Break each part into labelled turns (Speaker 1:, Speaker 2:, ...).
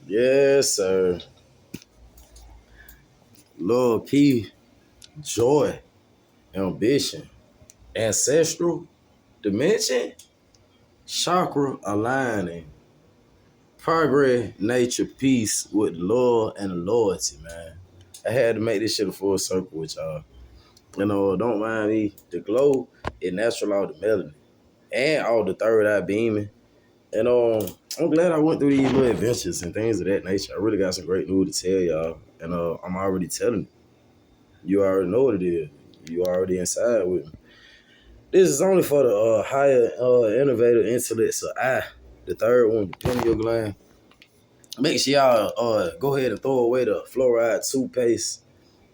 Speaker 1: Yes, sir. Loyalty, joy, ambition, ancestral, dimension, chakra aligning, progress, nature, peace with love and loyalty, man. I had to make this shit a full circle with y'all. Don't mind me. The glow, it natural all the melanin. And all the third eye beaming. And I'm glad I went through these little adventures and things of that nature. I really got some great news to tell y'all. And I'm already telling you. You already know what it is. You already inside with me. This is only for the higher innovative intellect. So the third one, the pineal gland. Make sure y'all go ahead and throw away the fluoride toothpaste.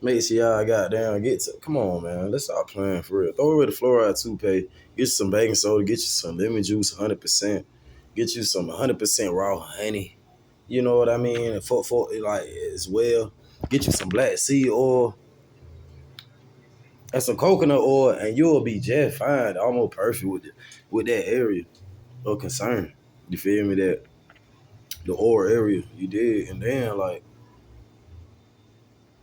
Speaker 1: Make sure y'all goddamn come on, man. Let's stop playing for real. Throw away the fluoride toothpaste. Get you some baking soda. Get you some lemon juice, 100%. Get you some 100% raw honey. You know what I mean? And for like as well. Get you some black seed oil and some coconut oil, and you'll be just fine, almost perfect with that area of concern. You feel me? That the oral area you did, and then like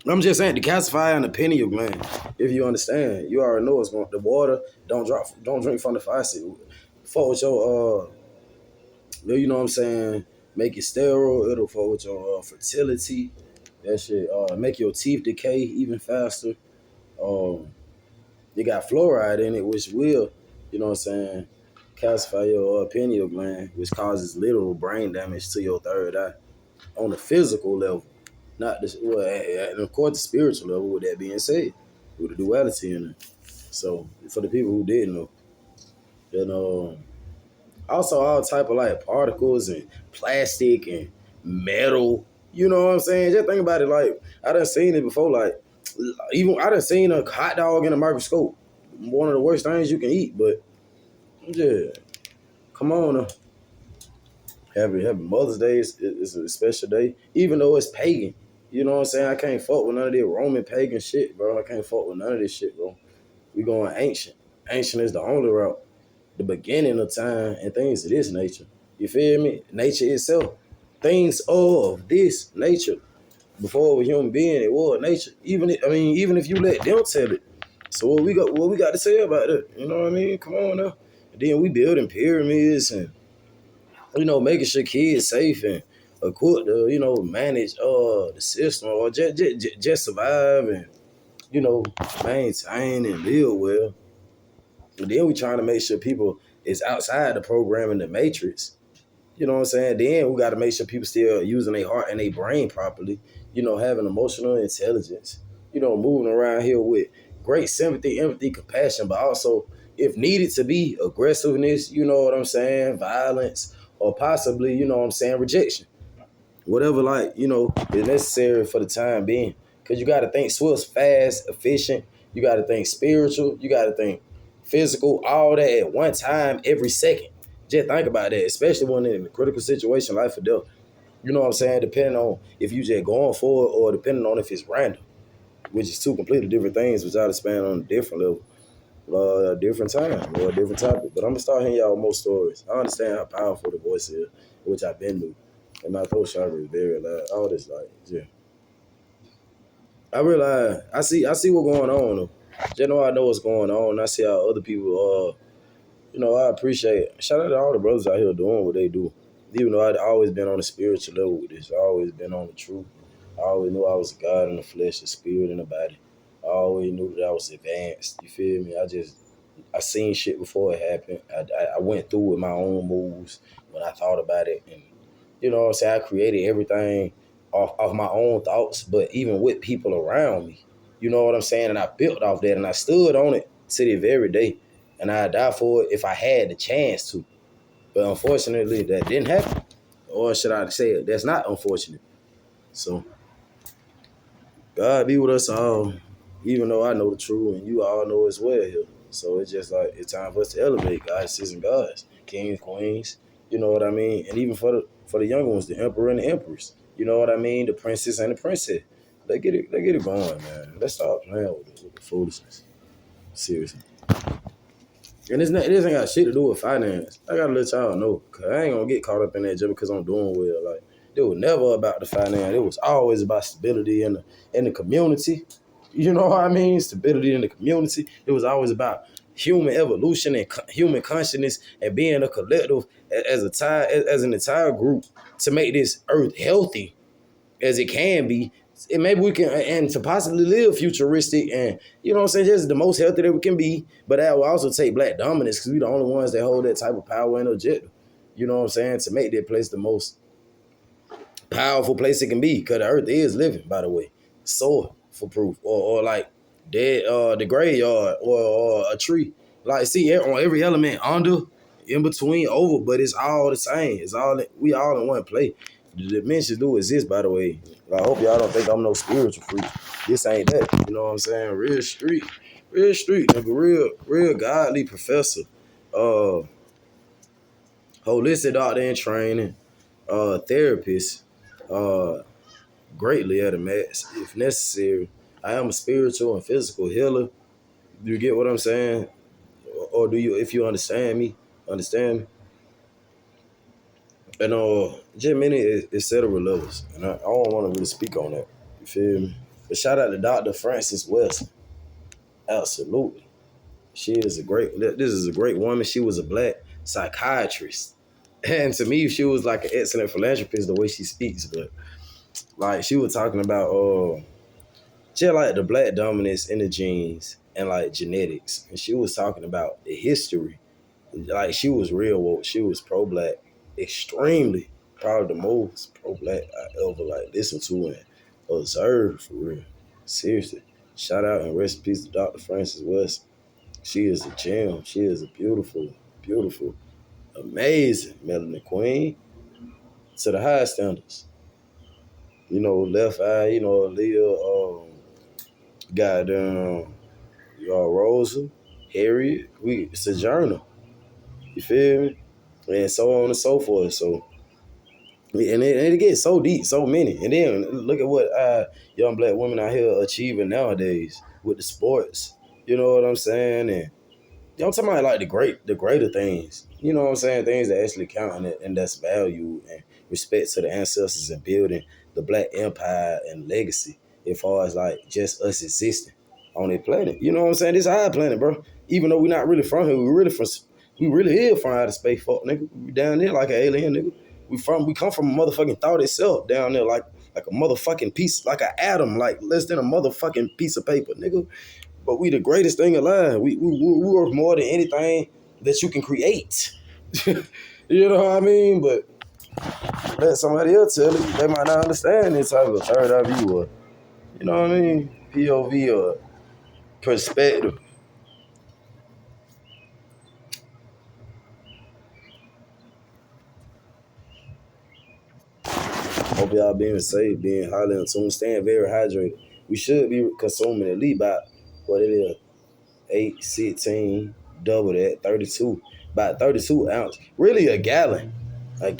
Speaker 1: I'm just saying, decalcify the pineal gland. If you understand, you already know it's going. The water don't drink from the faucet. Fuck with your you know what I'm saying. Make it sterile. It'll fuck with your fertility. That shit make your teeth decay even faster. You got fluoride in it, which will, you know what I'm saying, calcify your pineal gland, which causes literal brain damage to your third eye on the physical level. Not the well, and of course the spiritual level. With that being said, with the duality in it. So for the people who didn't know, also all type of like particles and plastic and metal. You know what I'm saying? Just think about it. Like I done seen it before. Like even I done seen a hot dog in a microscope. One of the worst things you can eat. But yeah, come on. Happy Mother's Day is a special day, even though it's pagan. You know what I'm saying? I can't fuck with none of this Roman pagan shit, bro. I can't fuck with none of this shit, bro. We going ancient. Ancient is the only route. The beginning of time and things of this nature. You feel me? Nature itself. Things of this nature. Before it was human being, it was nature. Even if you let them tell it. So what we got to say about it? You know what I mean? Come on now. And then we building pyramids and making sure kids safe and equipped to, manage the system or just survive and, maintain and live well. And then we trying to make sure people is outside the program in the matrix. You know what I'm saying? Then we got to make sure people still using their heart and their brain properly, having emotional intelligence, moving around here with great sympathy, empathy, compassion, but also, if needed to be, aggressiveness, you know what I'm saying, violence, or possibly, rejection. Whatever, is necessary for the time being. Because you got to think swift, fast, efficient. You got to think spiritual. You got to think physical, all that at one time, every second. Just think about that, especially when in a critical situation, life or death. You know what I'm saying? Depending on if you just going for it or depending on if it's random, which is two completely different things, which I'll expand on a different level, different time or a different topic. But I'm going to start hearing y'all more stories. I understand how powerful the voice is, which I've been through. And my throat chakra is very loud. All this, yeah. I realize, I see what's going on, though. Just know I know what's going on. I see how other people, I appreciate it. Shout out to all the brothers out here doing what they do. Even though I'd always been on the spiritual level with this. I always been on the truth. I always knew I was a God in the flesh, a spirit in the body. I always knew that I was advanced. You feel me? I seen shit before it happened. I went through with my own moves when I thought about it. And, you know what I'm saying? I created everything off my own thoughts, but even with people around me. You know what I'm saying? And I built off that and I stood on it to the very day. And I'd die for it if I had the chance to. But unfortunately, that didn't happen. Or should I say it? That's not unfortunate. So, God be with us all, even though I know the truth and you all know as well here. So it's just like it's time for us to elevate goddesses and gods, kings, queens. You know what I mean? And even for the younger ones, the emperor and the empress. You know what I mean? The princess and the princess. They get it going, man. Let's stop playing with the foolishness. Seriously. And this ain't got shit to do with finance. I gotta let y'all know, cause I ain't gonna get caught up in that just because I'm doing well. Like, It was never about the finance. It was always about stability in the community. You know what I mean? Stability in the community. It was always about human evolution and human consciousness and being a collective as an entire group to make this earth healthy as it can be. And maybe we can, and to possibly live futuristic and, you know what I'm saying, just the most healthy that we can be. But that will also take black dominance because we're the only ones that hold that type of power and objective. You know what I'm saying? To make that place the most powerful place it can be, because the earth is living, by the way. Soil for proof. Or like dead the graveyard or a tree. Like see on every element under, in between, over, but it's all the same. We all in one place. The dimensions do exist, by the way. I hope y'all don't think I'm no spiritual freak. This ain't that. You know what I'm saying? Real street, nigga, real godly professor. Holistic doctor in training, therapist, greatly at a max if necessary. I am a spiritual and physical healer. Do you get what I'm saying? Or do you, if you understand me? And just many etc. levels. And I don't want to really speak on that. You feel me? But shout out to Dr. Frances West. Absolutely. This is a great woman. She was a black psychiatrist. And to me, she was like an excellent philanthropist the way she speaks. But like she was talking about just like the black dominance in the genes and like genetics. And she was talking about the history. Like she was real woke. She was pro-black. Extremely, probably the most pro-black I ever like listened to and observed, for real. Seriously. Shout out and rest in peace to Dr. Frances West. She is a gem. She is a beautiful, beautiful, amazing melanin queen to the highest standards. You know, left eye, you know, Aaliyah, goddamn, Rosa, Harriet, Sojourner. You feel me? And so on and so forth. So, and it gets so deep, so many. And then look at what young black women out here achieving nowadays with the sports. You know what I'm saying? And I'm talking about like the greater things. You know what I'm saying? Things that actually count and that's value and respect to the ancestors and building the black empire and legacy as far as like just us existing on the planet. You know what I'm saying? This is our planet, bro. Even though we're not really from here, we really is from outer space, fuck, nigga. We down there like an alien, nigga. We come from a motherfucking thought itself down there like a motherfucking piece, like an atom, like less than a motherfucking piece of paper, nigga. But we the greatest thing alive. We worth more than anything that you can create. You know what I mean? But let somebody else tell it. They might not understand this type of third eye view or, you know what I mean? POV or perspective. Hope y'all being safe, being highly in tune, staying very hydrated. We should be consuming at least about, what it is, 8, 16, double that, 32, about 32 ounces. Really a gallon or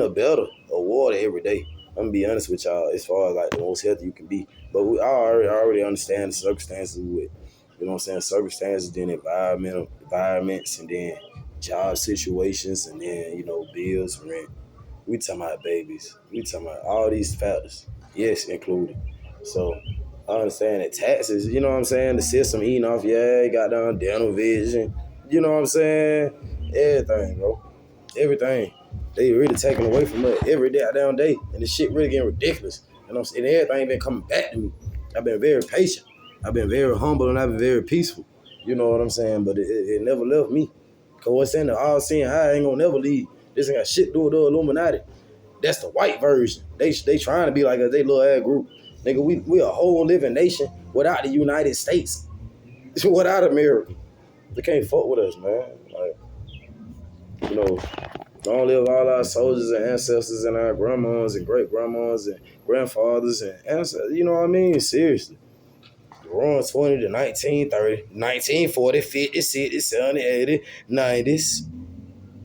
Speaker 1: better of water every day. I'm gonna be honest with y'all as far as like the most healthy you can be. But we already understand the circumstances with, you know what I'm saying, circumstances, then environments, and then job situations, and then, you know, bills, rent. We talking about babies. We talking about all these factors. Yes, included. So I understand that taxes, you know what I'm saying? The system eating off, yeah, you got down dental vision. You know what I'm saying? Everything, bro. Everything. They really taking away from us every damn day. And this shit really getting ridiculous. And everything been coming back to me. I've been very patient. I've been very humble and I've been very peaceful. You know what I'm saying? But it never left me. Cause what's in the all-seeing eye ain't gonna never leave. This ain't got shit to do with the Illuminati. That's the white version. They trying to be like a they little ass group. Nigga, we a whole living nation without the United States. Without America. They can't fuck with us, man. Like, you know, long live all our soldiers and ancestors and our grandmas and great grandmas and grandfathers and ancestors. You know what I mean? Seriously. Roaring 20 to 1930, 1940, 50, 60, 70, 80, 90s.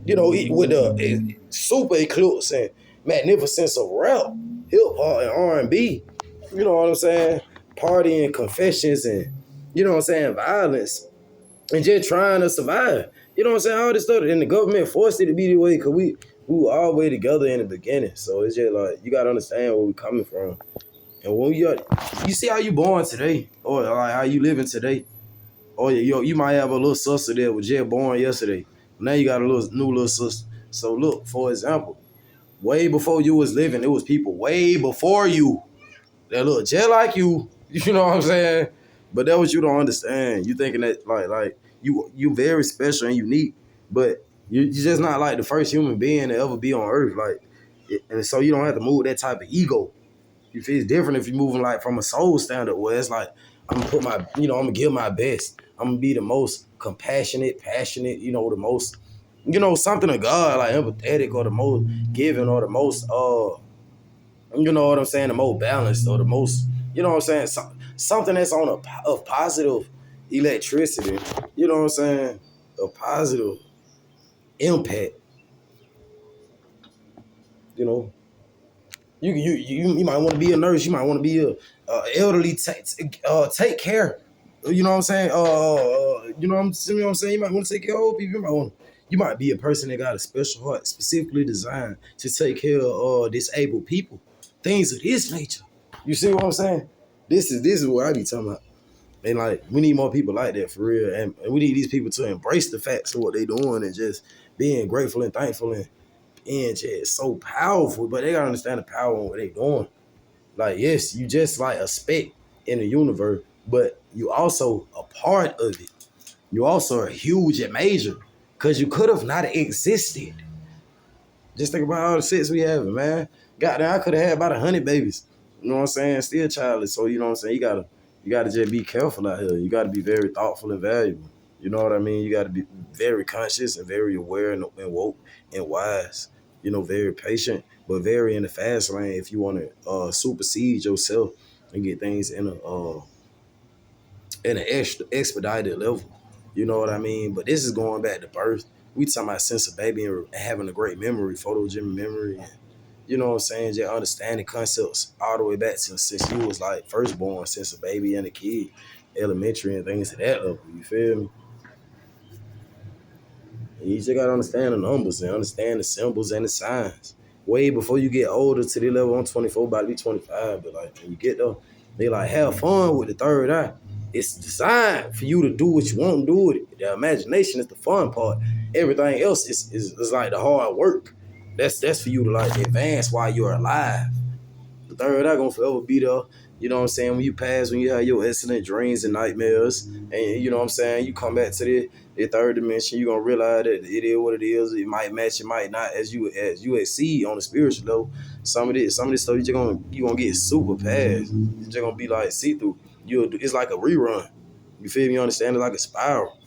Speaker 1: You know, with the super eclipse and magnificence of rap, hip hop, and R&B. You know what I'm saying? Partying, confessions, and, you know what I'm saying, violence, and just trying to survive. You know what I'm saying? All this stuff, and the government forced it to be the way because we We were all the way together in the beginning. So it's just like you gotta understand where we're coming from. And when you see how you born today, or like how you living today, or you might have a little sister that was just born yesterday. Now you got a new little sister. So look, for example, way before you was living, it was people way before you that look just like you. You know what I'm saying? But that's what you don't understand. You thinking that like you very special and unique, but you're just not like the first human being to ever be on Earth. And so you don't have to move that type of ego. You feel it's different if you're moving like from a soul standard where it's like I'm gonna put my, I'm gonna give my best. I'm gonna be the most compassionate, passionate, the most, something of God, like empathetic, or the most giving, or the most you know what I'm saying, the most balanced, or the most, you know what I'm saying, something that's on a positive electricity, you know what I'm saying, a positive impact, you know. You might want to be a nurse. You might want to be a elderly take care. You know what I'm saying? You know what I'm saying? You might want to take care of old people. You might be a person that got a special heart specifically designed to take care of disabled people. Things of this nature. You see what I'm saying? This is what I be talking about. And like we need more people like that for real. And we need these people to embrace the facts of what they doing and just being grateful and thankful and just so powerful, but they gotta understand the power of what they doing. Like, yes, you just like a speck in the universe, but you also a part of it. You also are huge and major, because you could have not existed. Just think about all the sex we have, man. Goddamn, I could have had about 100 babies. You know what I'm saying? Still childless. So you know what I'm saying? You gotta just be careful out here. You gotta be very thoughtful and valuable. You know what I mean? You gotta be very conscious and very aware and woke and wise. Very patient, but very in the fast lane if you want to supersede yourself and get things in an expedited level. You know what I mean? But this is going back to birth. We talking about since a baby and having a great memory, photogenic memory, and you know what I'm saying, just understanding concepts all the way back since you was like firstborn, since a baby and a kid, elementary and things to that level. You feel me? You just gotta understand the numbers and understand the symbols and the signs. Way before you get older to the level, I'm 24, about to be 25, but like when you get there, they like have fun with the third eye. It's designed for you to do what you want to do with it. The imagination is the fun part. Everything else is like the hard work. That's for you to like advance while you're alive. The third eye gonna forever be there. You know what I'm saying? When you pass, when you have your excellent dreams and nightmares, and you know what I'm saying, you come back to the third dimension, you're gonna realize that it is what it is. It might match, it might not, as you exceed on the spiritual level. Some of this stuff you gonna get super past. It's just gonna be like see through. It's like a rerun. You feel me? You understand? It's like a spiral,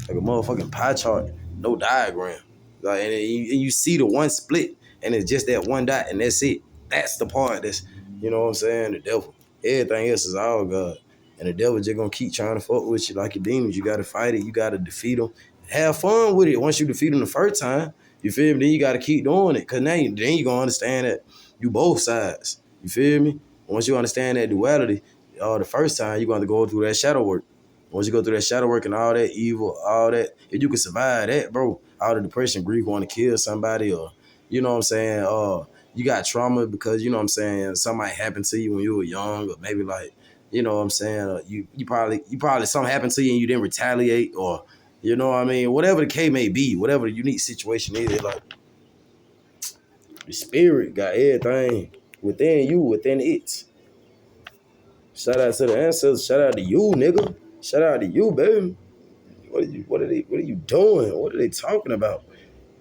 Speaker 1: like a motherfucking pie chart, no diagram. Like and you see the one split, and it's just that one dot, and that's it. That's the part that's, you know what I'm saying, the devil. Everything else is all God. And the devil just gonna keep trying to fuck with you like your demons. You gotta fight it. You gotta defeat them. Have fun with it. Once you defeat them the first time, you feel me? Then you gotta keep doing it. Cause then you gonna understand that you both sides. You feel me? Once you understand that duality, the first time you're gonna go through that shadow work. Once you go through that shadow work and all that evil, all that, if you can survive that, bro, all the depression, grief, want to kill somebody, or you know what I'm saying, you got trauma because you know what I'm saying, something happened to you when you were young, or maybe like, you know what I'm saying, you probably something happened to you and you didn't retaliate, or you know what I mean, whatever the case may be, whatever the unique situation is, like the spirit got everything within you, within it. Shout out to the ancestors, shout out to you, nigga. Shout out to you, baby. What are you doing? What are they talking about?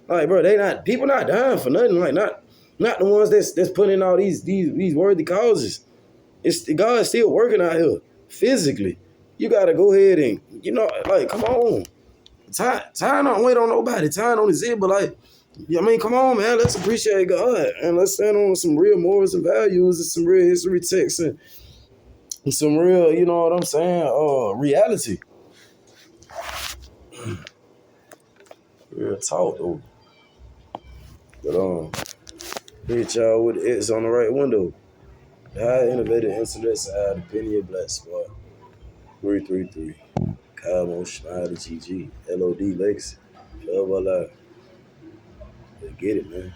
Speaker 1: Like, bro, people not dying for nothing. Like, not the ones that's putting in all these worthy causes. It's God's still working out here physically. You gotta go ahead and, like, come on. Time don't wait on nobody. Time don't exist, but like, I mean, come on, man. Let's appreciate God and let's stand on some real morals and values and some real history texts and some real, you know what I'm saying, reality. Real talk, though. But hit y'all with the X on the right window. The high innovative internet side, the Pineal Blacksprk 333. Smiley GG. LOD Legacy. Forever alive. Get it, man.